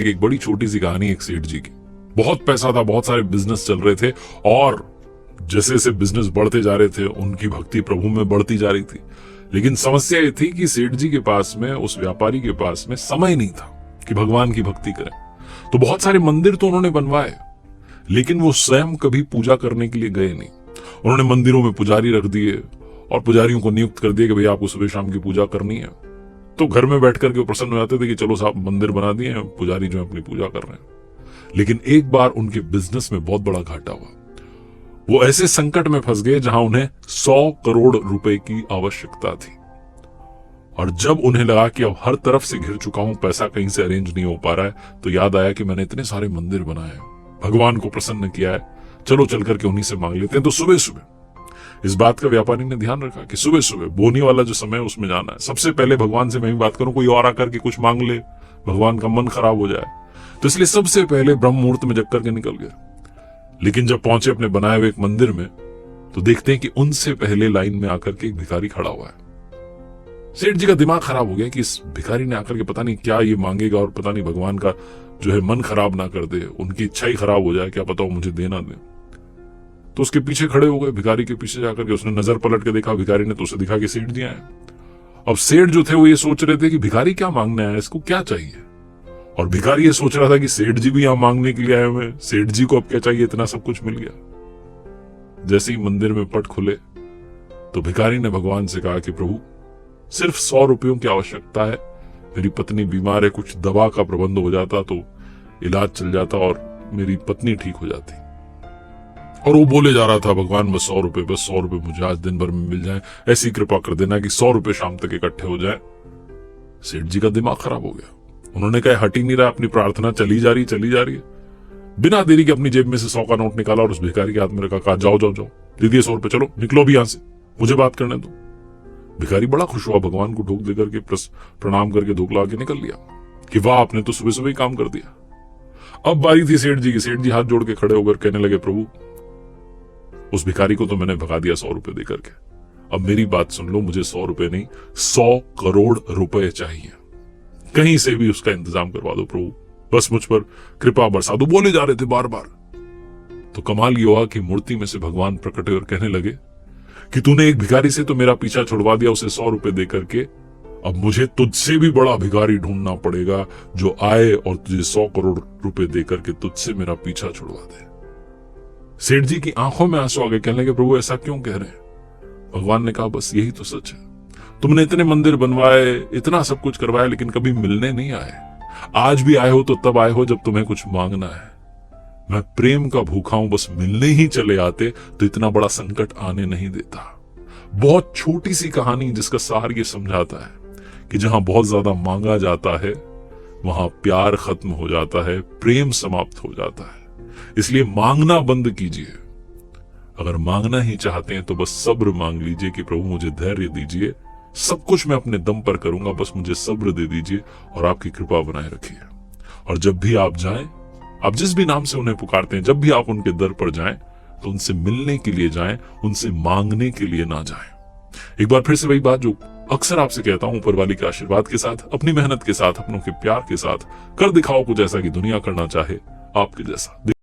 कि एक बड़ी छोटी सी कहानी एक सेठ जी की। बहुत पैसा था, बहुत सारे बिजनेस चल रहे थे और जैसे जैसे बिजनेस बढ़ते जा रहे थे उनकी भक्ति प्रभु में बढ़ती जा रही थी। लेकिन समस्या ये थी कि सेठ जी के पास में, उस व्यापारी के पास में समय नहीं था कि भगवान की भक्ति करें। तो बहुत सारे मंदिर तो उन्होंने बनवाए, लेकिन वो स्वयं कभी पूजा करने के लिए गए नहीं। उन्होंने मंदिरों में पुजारी रख दिए और पुजारियों को नियुक्त कर दिया कि भाई आपको सुबह शाम की पूजा करनी है। तो घर में बैठ करके प्रसन्न हो जाते थे कि चलो साहब मंदिर बना दिए हैं, पुजारी जो है अपनी पूजा कर रहे हैं। लेकिन एक बार उनके बिजनेस में बहुत बड़ा घाटा हुआ। वो ऐसे संकट में फंस गए जहां उन्हें 100 करोड़ रुपए की आवश्यकता थी। और जब उन्हें लगा कि अब हर तरफ से घिर चुका हूं, पैसा कहीं से अरेंज नहीं हो पा रहा है, तो याद आया कि मैंने इतने सारे मंदिर बनाए हैं, भगवान को प्रसन्न किया है, चलो चल करके उन्हीं से मांग लेते हैं। तो सुबह सुबह इस बात का व्यापारी ने ध्यान रखा कि सुबह सुबह बोनी वाला जो समय है उसमें जाना है, सबसे पहले भगवान से मैं भी बात करूं, कोई और आकर के कुछ मांग ले, भगवान का मन खराब हो जाए। तो इसलिए सबसे पहले ब्रह्म मुहूर्त में जग करके निकल गए। लेकिन जब पहुंचे अपने बनाए हुए एक मंदिर में, तो देखते हैं कि उनसे पहले लाइन में आकर के एक भिखारी खड़ा हुआ है। सेठ जी का दिमाग खराब हो गया कि इस भिखारी ने आकर के पता नहीं क्या ये मांगेगा और पता नहीं भगवान का जो है मन खराब ना कर दे, उनकी इच्छा ही खराब हो जाए, क्या पता वो मुझे देना दे। तो उसके पीछे खड़े हो गए, भिखारी के पीछे जाकर के उसने नजर पलट के देखा, भिखारी ने तो उसे दिखा कि सेठ जी आए। अब सेठ जो थे वो ये सोच रहे थे कि भिखारी क्या मांगने आया, इसको क्या चाहिए। और भिखारी ये सोच रहा था कि सेठ जी भी यहां मांगने के लिए आए हुए, सेठ जी को अब क्या चाहिए, इतना सब कुछ मिल गया। जैसे ही मंदिर में पट खुले तो भिखारी ने भगवान से कहा कि प्रभु सिर्फ 100 रुपयों की आवश्यकता है, मेरी पत्नी बीमार है, कुछ दवा का प्रबंध हो जाता तो इलाज चल जाता और मेरी पत्नी ठीक हो जाती। और वो बोले जा रहा था भगवान बस 100 रुपए, बस 100 रुपए मुझे आज दिन भर में मिल जाए, ऐसी कृपा कर देना कि 100 रुपए शाम तक इकट्ठे हो जाए। सेठ जी का दिमाग खराब हो गया। उन्होंने कहा हट ही नहीं रहा, अपनी प्रार्थना चली जा रही है। बिना देरी के अपनी जेब में से 100 का नोट निकाला और उस भिखारी के हाथ में रखा, कहा जाओ जाओ जाओ, दे दिए 100 रुपए, चलो निकलो भी यहां से, मुझे बात करने दो। भिखारी बड़ा खुश हुआ, भगवान को ढोक देकर के प्रणाम करके धोखला के निकल लिया कि वाह आपने तो सुबह सुबह ही काम कर दिया। अब बारी थी सेठ जी की। सेठ जी हाथ जोड़ के खड़े होकर कहने लगे, प्रभु उस भिखारी को तो मैंने भगा दिया 100 रुपए देकर के, अब मेरी बात सुन लो, मुझे 100 रुपए नहीं 100 करोड़ रुपए चाहिए, कहीं से भी उसका इंतजाम करवा दो प्रभु, बस मुझ पर कृपा बरसा दो। बोले जा रहे थे बार बार। तो कमाल ये हुआ कि मूर्ति में से भगवान प्रकट हुए और कहने लगे कि तूने एक भिखारी से तो मेरा पीछा छुड़वा दिया, उसे 100 रुपए देकर के, अब मुझे तुझसे भी बड़ा भिखारी ढूंढना पड़ेगा जो आए और तुझे 100 करोड़ रुपए देकर के तुझसे मेरा पीछा छुड़वा दे। सेठ जी की आंखों में आंसू आ गए, कहने लगे प्रभु ऐसा क्यों कह रहे हैं। भगवान ने कहा बस यही तो सच है, तुमने इतने मंदिर बनवाए, इतना सब कुछ करवाया, लेकिन कभी मिलने नहीं आए। आज भी आए हो तो तब आए हो जब तुम्हें कुछ मांगना है। मैं प्रेम का भूखा हूं, बस मिलने ही चले आते तो इतना बड़ा संकट आने नहीं देता। बहुत छोटी सी कहानी जिसका सार ये समझाता है कि जहां बहुत ज्यादा मांगा जाता है वहां प्यार खत्म हो जाता है, प्रेम समाप्त हो जाता है। इसलिए मांगना बंद कीजिए। अगर मांगना ही चाहते हैं तो बस सब्र मांग लीजिए कि प्रभु मुझे धैर्य दीजिए, सब कुछ मैं अपने दम पर करूंगा, बस मुझे सब्र दे दीजिए और आपकी कृपा बनाए रखिए। और जब भी आप जाएं, आप जिस भी नाम से उन्हें पुकारते हैं, जब भी आप उनके दर पर जाएं तो उनसे मिलने के लिए जाएं, उनसे मांगने के लिए ना जाएं। एक बार फिर से वही बात जो अक्सर आपसे कहता हूं, ऊपर वाले के आशीर्वाद के साथ, अपनी मेहनत के साथ, अपनों के प्यार के साथ कर दिखाओ कुछ ऐसा कि दुनिया करना चाहे आपके जैसा।